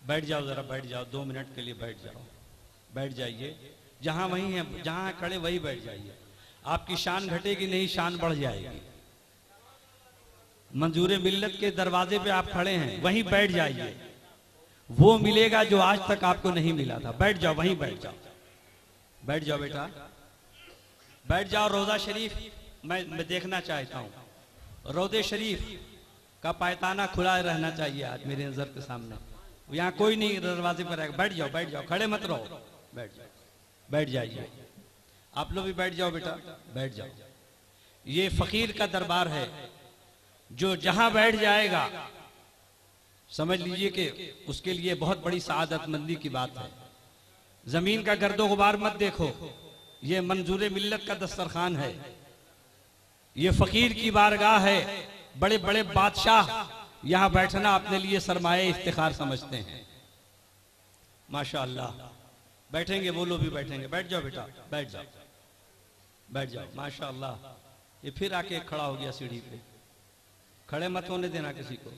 बैठ जाओ जरा, बैठ जाओ, 2 मिनट के लिए बैठ जाओ, बैठ जाइए। जहां वहीं है, जहां खड़े वही बैठ जाइए। आपकी शान घटेगी नहीं, शान बढ़ जाएगी। मंजूर मिल्लत के दरवाजे पे आप खड़े हैं, वहीं बैठ जाइए। वो मिलेगा जो आज तक आपको नहीं मिला था। बैठ जाओ, वहीं बैठ जाओ, बैठ जाओ बेटा, बैठ जाओ। रोजा शरीफ मैं देखना चाहता हूँ। रोजे शरीफ का पायताना खुला रहना चाहिए आज मेरी नजर के सामने। यहाँ कोई नहीं दरवाजे पर आएगा। बैठ जाओ, बैठ जाओ, खड़े मत रहो, बैठ जाओ, बैठ जाइए। आप लोग भी बैठ जाओ बेटा, बैठ जाओ। ये फकीर का दरबार है, जो जहां बैठ जाएगा समझ लीजिए कि उसके लिए बहुत बड़ी सआदतमंदी की बात है। जमीन का गर्दो गुबार मत देखो, ये मंजूर मिल्लत का दस्तरखान है, ये फकीर की बारगाह है। बड़े बड़े बादशाह यहां बैठना अपने लिए सरमाए इफ्तिखार समझते हैं। माशाअल्लाह, बैठेंगे वो लोग भी बैठेंगे। बैठ जाओ बेटा, बैठ जाओ, बैठ जाओ। माशाअल्लाह, ये फिर आके खड़ा हो गया सीढ़ी पे। खड़े मत होने देना किसी को,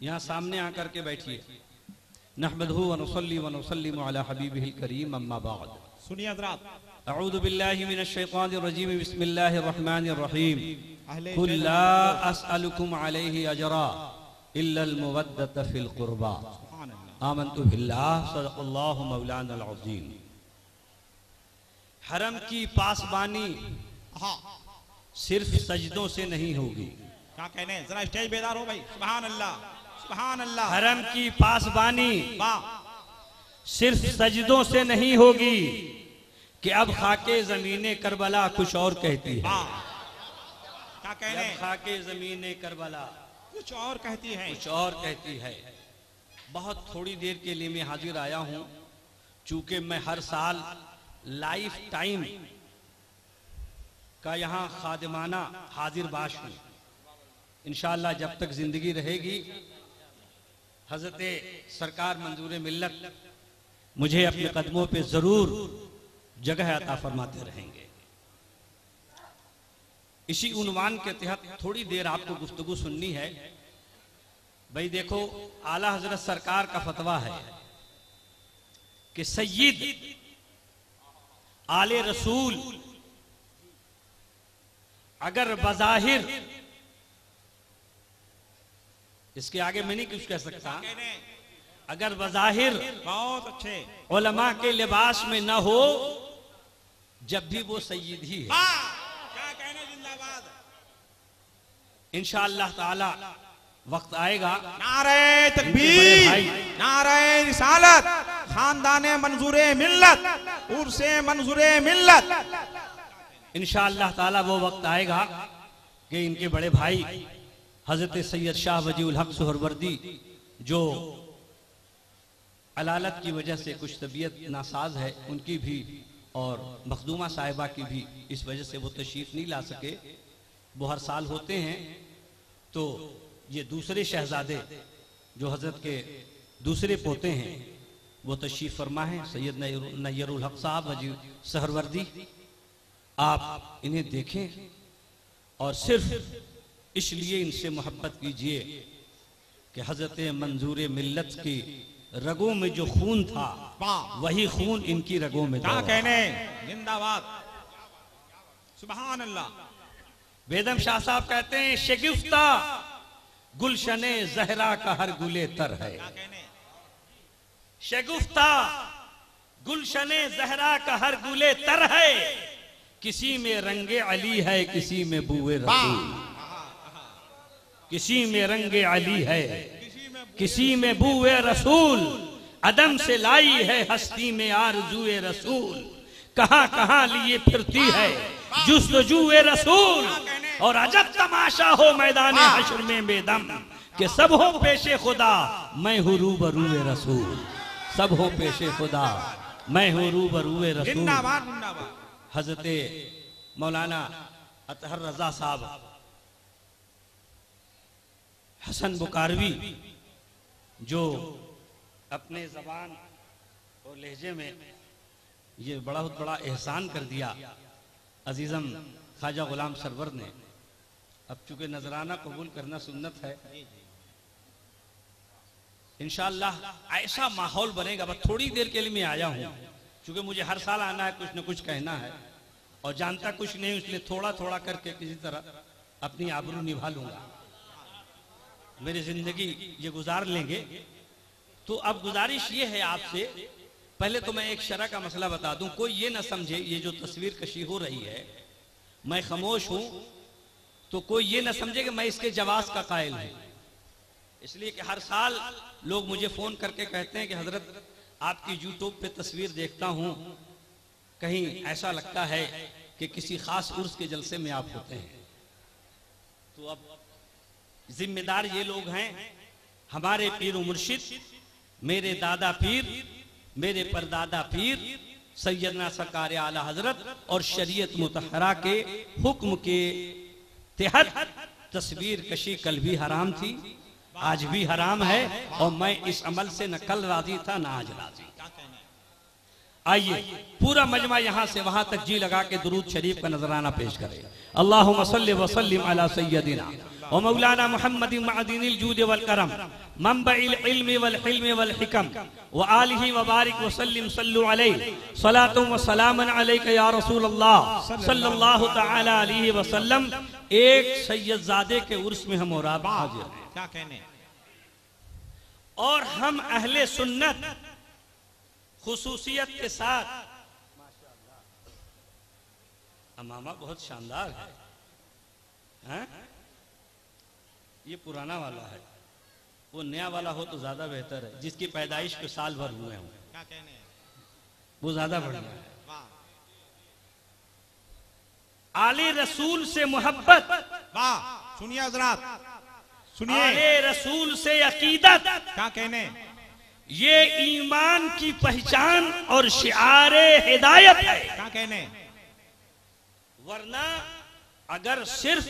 यहाँ सामने आकर के बैठिए। नहमदहु व नुसल्ली व नुसल्लिमु अला हबीबिहिल करीम, अम्मा बाद। सुनिए हज़रात, अऊज़ु बिल्लाहि मिनश शैतानिर रजीम, बिस्मिल्लाहिर रहमानिर रहीम। कुल ला अस्अलुकुम अलैहि अजरा इल्लल मुवद्दत फिल कुर्बा, आमन्तु बिल्लाह, सदक़ल्लाहु मौलाना अज़ीम। हरम की पासबानी सिर्फ सजदों से नहीं होगी। क्या कहने, जरा स्टेज बेदार हो भाई। सुभान अल्लाह, सुभान अल्लाह। हरम की पासबानी सिर्फ सजदों से नहीं होगी कि अब खाके जमीने करबला कुछ और कहती है। क्या कहने, खाके जमीने करबला कुछ और कहती है, कुछ और कहती है। बहुत थोड़ी देर के लिए मैं हाजिर आया हूं, चूंकि मैं हर साल लाइफ टाइम का यहाँ खादिमाना हाजिर बाश हूँ। इंशाअल्लाह जब तक जिंदगी रहेगी हजरत सरकार मंजूर मिल्लत मुझे अपने कदमों पे जरूर जगह अता फरमाते रहेंगे। इसी उन्वान के तहत थोड़ी देर आपको गुफ्तगू सुननी है। भाई देखो, आला हजरत सरकार का फतवा है कि सय्यद आले रसूल अगर बज़ाहिर, इसके आगे मैं नहीं कुछ कह सकता, अगर बज़ाहिर बहुत अच्छे उलमा के लिबास में न हो, जब भी वो सय्यद ही है। क्या कहने, जिंदाबाद। इंशाअल्लाह ताला वक्त आएगा, नारे तकबीर, नारे रिसालत, खानदाने मंजूरे मिल्लत, उर्से मंजूरे मिल्लत। इंशाअल्लाह ताला वो वक्त आएगा कि इनके बड़े भाई हजरत सैयद शाह वजीउल हक सुहरवर्दी, जो अलालत की वजह से कुछ तबीयत नासाज है, उनकी भी और मखदूमा साहिबा की भी इस वजह से वो तशरीफ नहीं ला सके। वो हर साल होते हैं। तो ये दूसरे शहजादे जो हजरत के दूसरे पोते हैं वो तशरीफ फरमा है, सैयद नय्यरुल हक साहब वजी सहरवर्दी। आप इन्हें देखें और सिर्फ इसलिए इनसे मोहब्बत कीजिए कि हजरत मंजूर मिल्लत की रगों में जो खून था वही खून इनकी रगों में क्या था। कहने, जिंदाबाद, सुभान अल्लाह। बेदम शाह साहब कहते हैं, शगुफ्ता गुलशने जहरा का हर गुले तर है। शगुफ्ता गुलशने जहरा का हर गुले तर है, किसी में रंगे अली है, किसी में बुए रसूल। किसी में रंगे अली है, किसी में बुए रसूल। अदम से लाई है हस्ती में आरज़ुए रसूल। कहां कहां लिए फिरती है जुस्तजुए रसूल। और अजब तमाशा हो मैदान हश्र में बेदम, कि सब हो पेशे खुदा, मैं हूँ रूबरूए रसूल। सब हो पेशे खुदा, मैं हूँ रूबरूए रसूल। जिंदाबाद, जिंदाबाद। हजरत मौलाना अतहर रजा साहब हसन बुकारवी, जो अपने जबान और लहजे में ये बहुत बड़ा एहसान कर दिया अजीजम ख्वाजा गुलाम सरवर ने। अब चूंकि नजराना कबूल करना सुन्नत है, इंशाअल्लाह ऐसा माहौल बनेगा। बस थोड़ी देर के लिए मैं आया हूँ, क्योंकि मुझे हर साल आना है, कुछ न कुछ कहना है और जानता कुछ नहीं, इसलिए थोड़ा थोड़ा करके किसी तरह अपनी आबरू निभा लूंगा। मेरी जिंदगी ये गुजार लेंगे। तो अब गुजारिश ये है आपसे, पहले तो मैं एक शरअ का मसला बता दूं, कोई ये ना समझे ये जो तस्वीर कशी हो रही है मैं खामोश हूं, तो कोई ये ना समझे कि मैं इसके जवाब का कायल हूं। इसलिए कि हर साल लोग मुझे फोन करके कहते हैं कि हजरत आपकी यूट्यूब पे तस्वीर देखता हूं, कहीं ऐसा लगता है कि किसी खास उर्स के जलसे में आप होते हैं। तो अब जिम्मेदार ये लोग हैं, हमारे पीर मुर्शिद, मेरे दादा पीर, मेरे परदादा पीर सैयदना सरकार आला हजरत और शरीयत मुतहरा के हुक्म के तहत तस्वीर कशी कल भी हराम थी, आज भी हराम है, और मैं इस अमल से न कल राजी था न आज राजी। आइए पूरा मजमा यहाँ से वहां तक जी लगा के दुरूद शरीफ का नजराना पेश करें। अल्लाहुम्मा सल्लि व सल्लिम अला सय्यदिना व मौलाना मुहम्मदिन मअदीनिल जूद वल करम मंबइल इल्म वल हिल्म वल हिकम व आलिहि व बारिक व सल्लिम सल्लु अलैहि सलातु व सलामन अलैका या रसूल अल्लाह सल्लल्लाहु तआला अलैहि वसल्लम। एक सैयदजादे के उर्स में हम और आप हाजिर हैं, क्या कहने, और हम अहले सुन्नत खुसूसियत के साथ, अमामा बहुत शानदार है, हैं? ये पुराना वाला है, वो नया वाला हो तो ज्यादा बेहतर है, जिसकी पैदाइश के साल भर हुए हों, क्या कहने, वो ज्यादा बढ़िया है। वाह आले रसूल से मोहब्बत, वाह, सुनिए हजरात, सुनिए, आले रसूल से अकीदत, क्या कहने, ये ईमान की पहचान और शिआरे हिदायत है। क्या कहने, वरना अगर सिर्फ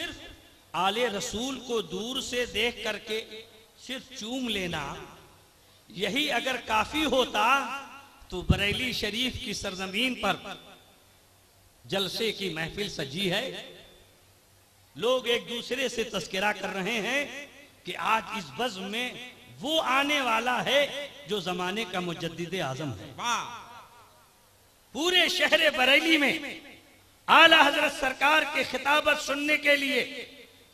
आले रसूल को दूर से देख करके सिर्फ चूम लेना यही अगर काफी होता तो बरेली शरीफ की सरजमीन पर जलसे की महफिल सजी है। लोग एक दूसरे से तस्करा कर रहे हैं कि आज इस बज़्म में वो आने वाला है जो जमाने का मुजद्दिद आजम है। वाह, पूरे शहर बरेली में आला हजरत सरकार के खिताबत सुनने के लिए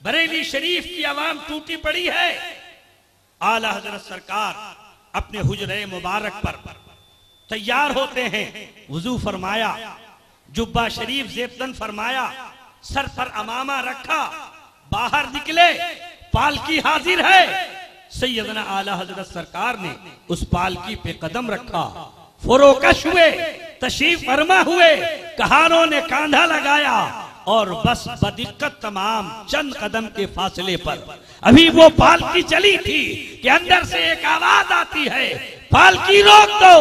बरेली शरीफ की आवाम टूटी पड़ी है। आला हजरत सरकार अपने हुजरे मुबारक पर तैयार होते हैं, वुजू फरमाया, जुब्बा शरीफ जेबतन फरमाया, सर पर अमामा रखा, बाहर निकले, पालकी हाजिर है। सैयदना आला हजरत सरकार ने उस पालकी पे कदम रखा, फरोकश हुए, तशरीफ फरमा हुए, कहारों ने कांधा लगाया और बस बदिक्कत तमाम चंद कदम के फासले पर अभी वो पालकी चली थी कि अंदर से एक आवाज आती है, पालकी रोक दो,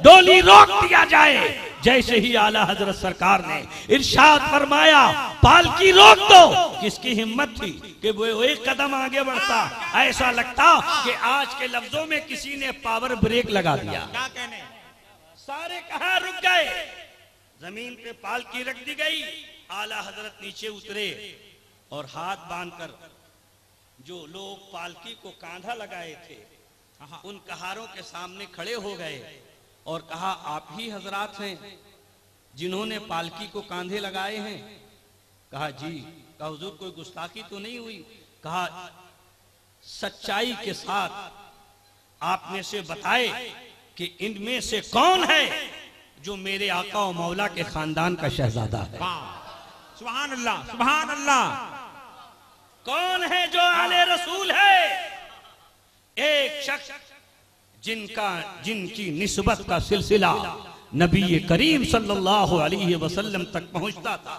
डोली रोक दिया जाए। जैसे ही आला हजरत सरकार ने इरशाद फरमाया पालकी रोक दो, किसकी हिम्मत थी कि वो एक कदम आगे बढ़ता, ऐसा लगता कि आज के लफ्जों में किसी ने पावर ब्रेक लगा दिया। क्या कहने, सारे कहां रुक गए, जमीन पे पालकी रख दी गई, आला हजरत नीचे उतरे और हाथ बांधकर जो लोग पालकी को कांधा लगाए थे उन कहारों के सामने खड़े हो गए और कहा, आप ही हजरात हैं जिन्होंने पालकी को कांधे लगाए हैं? कहा जी। कहा हुजूर कोई गुस्ताखी तो नहीं हुई? कहा सच्चाई के साथ आप में से बताए कि इनमें से कौन है जो मेरे आका और मौला के खानदान का शहजादा है। सुभान अल्लाह, सुभान अल्लाह। कौन है जो आले रसूल है? एक शख्स जिनकी निस्बत का सिलसिला नबी करीम सल्लल्लाहु अलैहि वसल्लम तक पहुंचता था,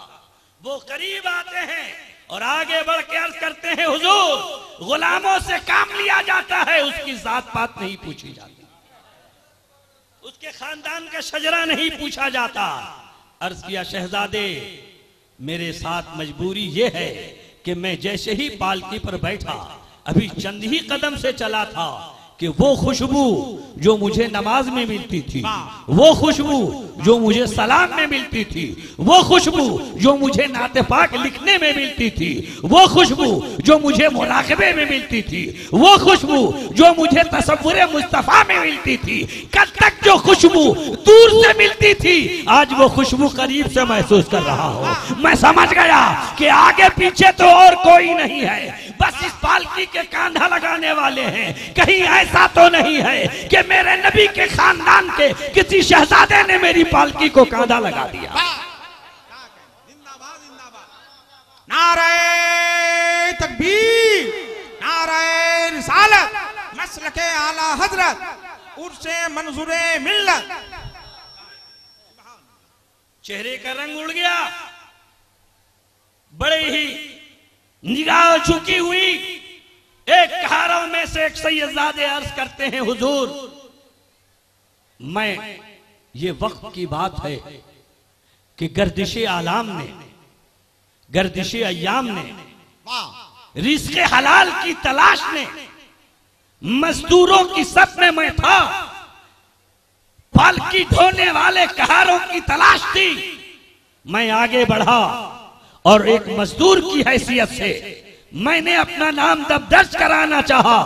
वो करीब आते हैं और आगे बढ़ के अर्ज करते हैं, हुजूर गुलामों से काम लिया जाता है, उसकी जात पात नहीं पूछी जाती, उसके खानदान का शजरा नहीं पूछा जाता। अर्ज किया, शहजादे मेरे साथ मजबूरी ये है कि मैं जैसे ही पालकी पर बैठा, अभी चंद ही कदम से चला था कि वो खुशबू जो मुझे नमाज में मिलती थी, वो खुशबू जो मुझे सलाम में मिलती थी, वो खुशबू जो मुझे नाते पाक लिखने में मिलती थी, वो खुशबू जो मुझे मुराकबे में मिलती थी, वो खुशबू जो मुझे तसव्वुरे मुस्तफा में मिलती थी, कल तक जो खुशबू दूर से मिलती थी, आज वो खुशबू करीब से महसूस कर रहा हूँ। मैं समझ गया कि आगे पीछे तो और कोई नहीं है, बस इस पालकी के कांधा लगाने वाले हैं। कहीं ऐसा तो नहीं है कि मेरे नबी के खानदान के किसी शहजादे ने मेरी पालकी को कांधा लगा दिया। नारे तकबीर, नारे रिसालत, मसलके आला हजरत, उर्से मंजूरे मिल्लत। चेहरे का रंग उड़ गया, बड़े ही निगाह झुकी हुई एक कहारों में से एक सैयदजादे अर्ज करते हैं, हुजूर मैं, ये वक्त की बात है कि गर्दिशे आलाम ने, गर्दिशे अय्याम ने, रिज़्क़े हलाल की तलाश ने, मजदूरों की सफ में मैं था, पालकी ढोने वाले कहारों की तलाश थी। मैं आगे बढ़ा और एक मजदूर की हैसियत से मैंने अपना नाम दर्ज कराना चाहा,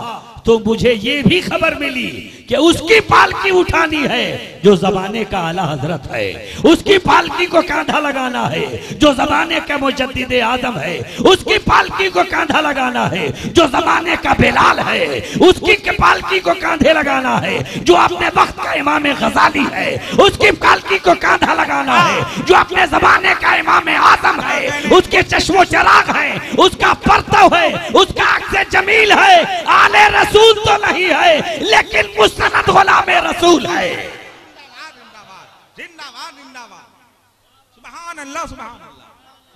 तो मुझे ये भी खबर मिली कि उसकी पालकी उठानी है जो जमाने का आला हजरत है, उसकी पालकी को कांधा लगाना है जो जमाने का मुजद्दिद आदम है, उसकी पालकी को कांधा लगाना है जो जमाने का बिलाल है, उसकी पालकी को कांधे लगाना है जो अपने वक्त का इमाम गजाली है, उसकी पालकी को कांधा लगाना है जो अपने जमाने का इमाम आजम है, उसके चश्मो चिराग है, उसका परतव है, उसका अक्स जमील है। आले रसूल तो नहीं है लेकिन मुस्तनद गुलाम रसूल है। जिंदाबाद जिंदाबाद, सुभान अल्लाह सुभान अल्लाह।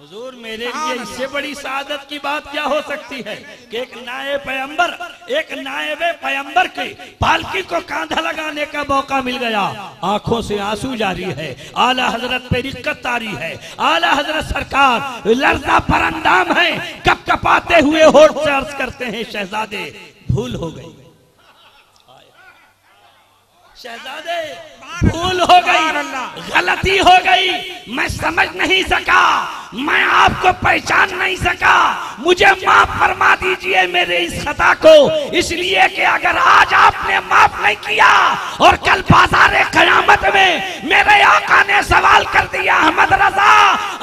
हुजूर मेरे लिए इससे बड़ी सादत की बात क्या हो सकती है कि एक नाए पैगंबर, एक नायबे पैगंबर की पालकी को कांधा लगाने का मौका मिल गया। आंखों से आंसू जारी है, आला हजरत पे रिक्कत तारी है, आला हजरत सरकार लर्जा परंदाम है, कप कपाते हुए होठ से अर्ज करते हैं, शहजादे भूल हो गई, शहजादे भूल हो गई, गलती हो गई, मैं समझ नहीं सका, मैं आपको पहचान नहीं सका, मुझे माफ फरमा दीजिए मेरे इस खता को, इसलिए कि अगर आज आपने माफ नहीं किया और कल बाज़ारे क़यामत में मेरे आका ने सवाल कर दिया, अहमद रजा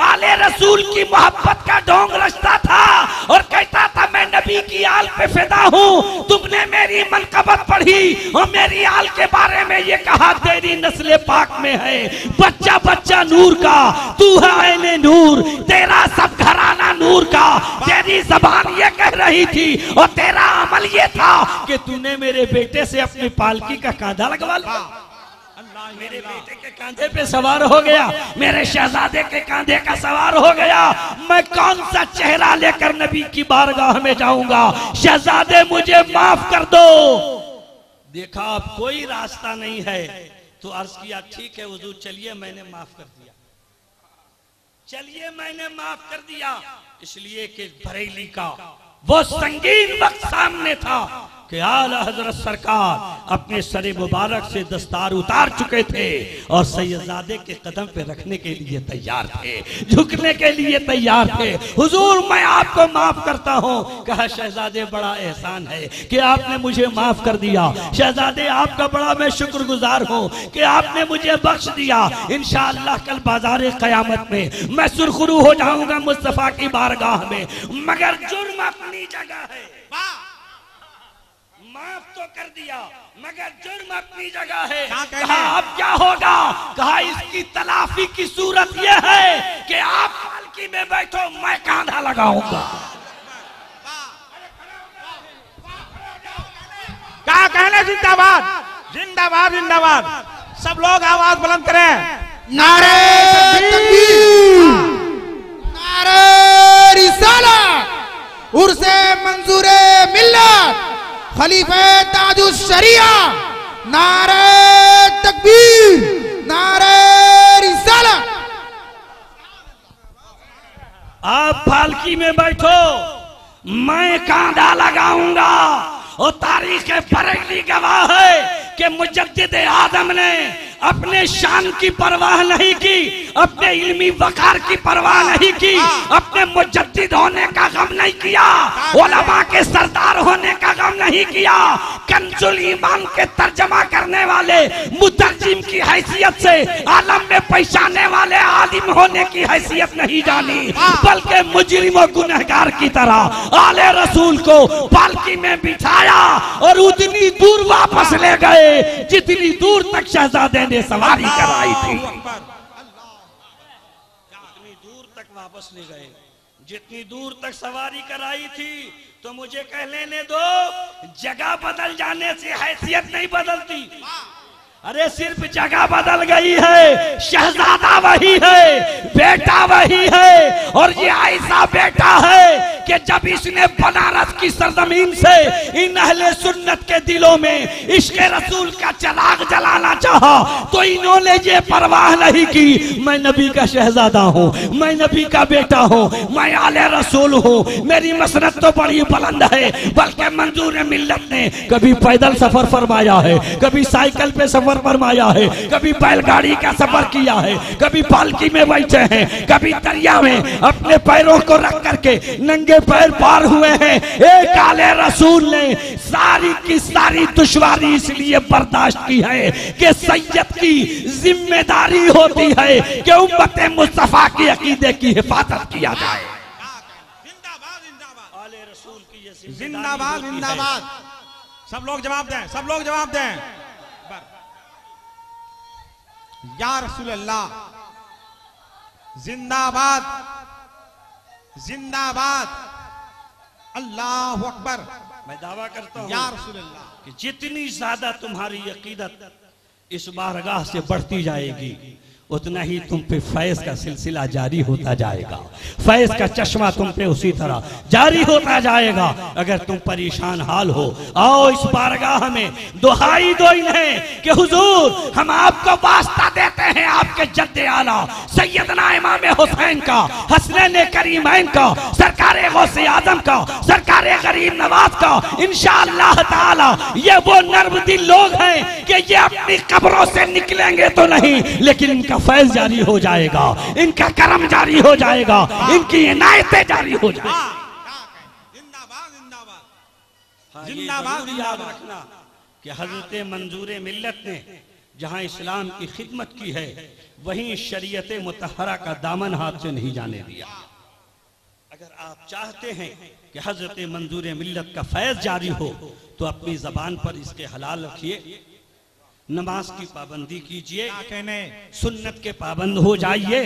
आले रसूल की मोहब्बत का ढोंग रचता था और कहता था मैं नबी की आल पे फिदा हूँ, तुमने मेरी मनकबत पढ़ी और मेरी आल के बारे में ये कहा तेरी नस्ले पाक में है, बच्चा बच्चा नूर का, तू है ऐने नूर, तेरा सब घराना नूर का, तेरी जबान ये कह रही थी और तेरा अमल ये था कि तूने मेरे बेटे से अपनी पालकी का कांधा लगवा लिया, मेरे बेटे के कांधे पे सवार हो गया, मेरे शहजादे के कांधे का सवार हो गया, मैं कौन सा चेहरा लेकर नबी की बारगाह में जाऊंगा, शहजादे मुझे माफ कर दो। देखा अब कोई रास्ता नहीं है तो अर्ज किया ठीक है हुजूर चलिए मैंने माफ कर दिया, चलिए मैंने माफ कर दिया, इसलिए कि बरेली का वो संगीन वक्त सामने था कि आला हजरत सरकार अपने सरे मुबारक से दस्तार उतार चुके थे और सैयदजादे के कदम पे रखने के लिए तैयार थे, झुकने के लिए तैयार थे। हुजूर मैं आपको माफ करता हूँ। कहा शहजादे बड़ा एहसान है कि आपने मुझे माफ कर दिया, शहजादे आपका बड़ा मैं शुक्रगुजार हूँ कि आपने मुझे बख्श दिया, इंशाअल्लाह कल बाज़ारे क़यामत में मैं सुरखरू हो जाऊंगा मुस्तफा की बारगाह में, मगर जुर्म अपनी जगह है, माफ तो कर दिया मगर जुर्म अपनी जगह है। कहा अब क्या होगा, कहा इसकी तलाफी की सूरत यह है कि आप पालकी में बैठो मैं कांधा लगाऊंगा। क्या कहने, जिंदाबाद जिंदाबाद जिंदाबाद, सब लोग आवाज बुलंद करें, नारे तकबीर, नारे रिसालत, उर्से मंजूरे मिल्लत, खलीफे ताजुश शरिया, नारे तकबीर, नारे रिसालत। आप पालकी में बैठो मैं कांधा लगाऊंगा और तारीख बरेली गवाह है कि मुजद्दिद आदम ने अपने शान की परवाह नहीं की, अपने इल्मी वकार की परवाह नहीं की, अपने मुजद्दिद होने का गम नहीं किया, उलमा के सरदार होने का गम नहीं किया, कंजुल ईमान के तर्जमा करने वाले मुतर्जिम की हैसियत से आलम में पहचाने वाले आलिम होने की हैसियत नहीं जानी, बल्कि मुजरिम और गुनहगार की तरह आले रसूल को पालकी में बिठाया और उतनी दूर वापस ले गए जितनी दूर तक शहजादे ने सवारी कराई थी। जितनी दूर तक वापस ले गए, जितनी दूर तक सवारी कराई थी। तो मुझे कह लेने दो, जगह बदल जाने से हैसियत नहीं बदलती। अरे सिर्फ जगह बदल गई है, शहजादा वही है, बेटा वही है। और ये ऐसा बेटा है कि जब इसने बनारस की सरजमीन से इन अहले सुन्नत के दिलों में इश्क रसूल का चिराग जलाना चाहा, तो इन्होंने ये परवाह नहीं की मैं नबी का शहजादा हूँ, मैं नबी का बेटा हूँ, मैं आले रसूल हूँ, मेरी मसरत तो बड़ी बुलंद है। बल्कि मंजूर मिल्लत ने कभी पैदल सफर फरमाया है, कभी साइकिल पे सफर फरमाया है, कभी बैलगाड़ी का सफर किया है, कभी पालकी में बैठे हैं, कभी दरिया में अपने पैरों को रख करके नंगे पैर पार हुए हैं। एक आले रसूल ने सारी की सारी दुश्वारी इसलिए बर्दाश्त की है कि सैयद की जिम्मेदारी होती है कि उम्मत मुस्तफा की अकीदे की हिफाजत किया जाए। आले रसूल की ये जिंदाबाद जिंदाबाद। सब लोग जवाब दें, सब लोग जवाब दें। या रसूल अल्लाह जिंदाबाद जिंदाबाद, अल्लाह अकबर। मैं दावा करता हूं या रसूल अल्लाह कि जितनी ज्यादा तुम्हारी अकीदत इस बारगाह से बढ़ती जाएगी, उतना ही तुम पे फैज का सिलसिला जारी होता जाएगा, फैज का चश्मा तुम पे उसी तरह जारी होता जाएगा। अगर तुम परेशान हाल हो, आओ इस बारगाह में दुहाई दो इन्हें कि हुजूर हम आपको वास्ता देते हैं आपके जद्दे आला सैयदना इमाम हुसैन का, हसनैन करीमैन का, सरकारे गौसे आजम का, सरकारे गरीब नवाज का। इंशाअल्लाह ताला ये वो नर्म दिल लोग हैं कि ये अपनी कब्रों से निकलेंगे तो नहीं, लेकिन इनका फैज जारी हो जाएगा, इनका करम जारी हो जाएगा, इनकी इनायतें जारी हो जाएगी। जिंदाबाद जिंदाबाद जिंदाबाद। याद रखना कि हजरत मंजूर मिल्लत ने जहां इस्लाम की खिदमत की है, वहीं शरीयत मुतहरा का दामन हाथ से नहीं जाने दिया। अगर आप चाहते हैं कि हजरत मंजूर मिल्लत का फैज जारी हो, तो अपनी जबान पर इसके हलाल रखिए, नमाज की पाबंदी कीजिए, सुन्नत के पाबंद हो जाइए,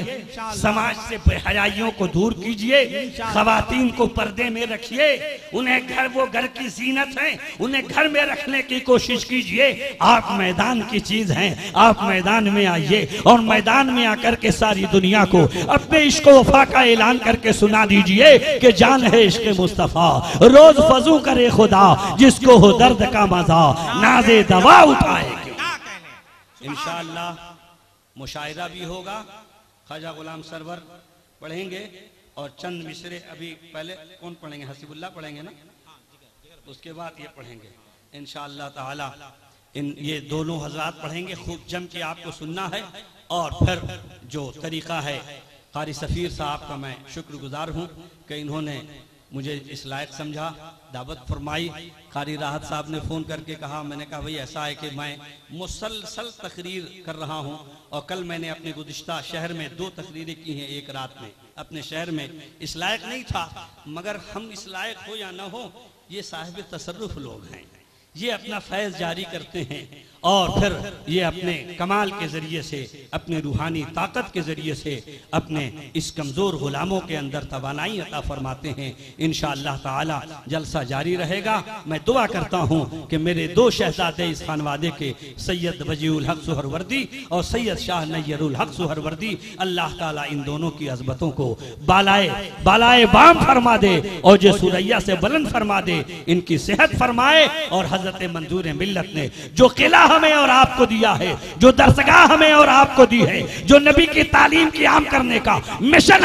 समाज से बेहयाइयों को दूर कीजिए, खवातीन को पर्दे में रखिए, उन्हें घर वो घर की जीनत है उन्हें घर में रखने की कोशिश कीजिए। आप मैदान की चीज हैं, आप मैदान में आइए और मैदान में आकर के सारी दुनिया को अपने इश्क वफा का ऐलान करके सुना दीजिए कि जान है इश्क मुस्तफा, रोज फजू करे खुदा, जिसको हो दर्द का मजा नाज़े दवा उठाएगी। इंशाअल्लाह मुशायरा भी होगा, ख्वाजा गुलाम सरवर पढ़ेंगे और चंद मिसरे अभी पहले कौन पढ़ेंगे, हसीबुल्लाह पढ़ेंगे ना, उसके बाद ये पढ़ेंगे इंशाअल्लाह ताला। ये दोनों हजरात पढ़ेंगे, खूब जम के आपको सुनना है। और फिर जो तरीका है, कारी सफ़ीर साहब का मैं शुक्रगुजार हूँ कि इन्होंने मुझे इस लायक समझा, दावत फरमाई। कारी राहत साहब ने फ़ोन करके कहा, मैंने कहा भाई ऐसा है कि मैं मुसलसल तकरीर कर रहा हूँ, और कल मैंने अपने गुज़िश्ता शहर में 2 तकरीरें की हैं एक रात में अपने शहर में। इस लायक नहीं था, मगर हम इस लायक हो या ना हो, ये साहिब तसर्रुफ लोग हैं, ये अपना फैज़ जारी करते हैं और फिर ये अपने कमाल के जरिए से, अपने रूहानी ताकत के जरिए से अपने इस कमज़ोर गुलामों के अंदर तवानाई अता फरमाते हैं। इंशाअल्लाह ताला जलसा जारी रहेगा। मैं दुआ करता हूँ कि मेरे 2 शहजादे इस खानवादे के, सैयद वजीउल हक सुहरवर्दी और सैयद शाह नय्यरुल हक सुहरवर्दी, अल्लाह ताला इन दोनों की अज़मतों को बालाए बाम फरमा दे और जो सुरैया से बुलंद फरमा दे, इनकी सेहत फरमाए। और हजरत मंजूर मिल्लत ने जो किला हमें और आपको दिया है, जो दरसगाह हमें और आपको दी है, जो नबी की तालीम की आम करने का मिशन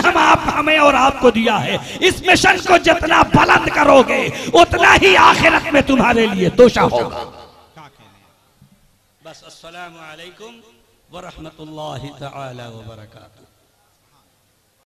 हमें और आपको दिया है, इस मिशन को जितना बुलंद करोगे उतना ही आखिरत में तुम्हारे लिए तोशा होगा। बस अस्सलामु अलैकुम व रहमतुल्लाहि तआला व बरकातुहू।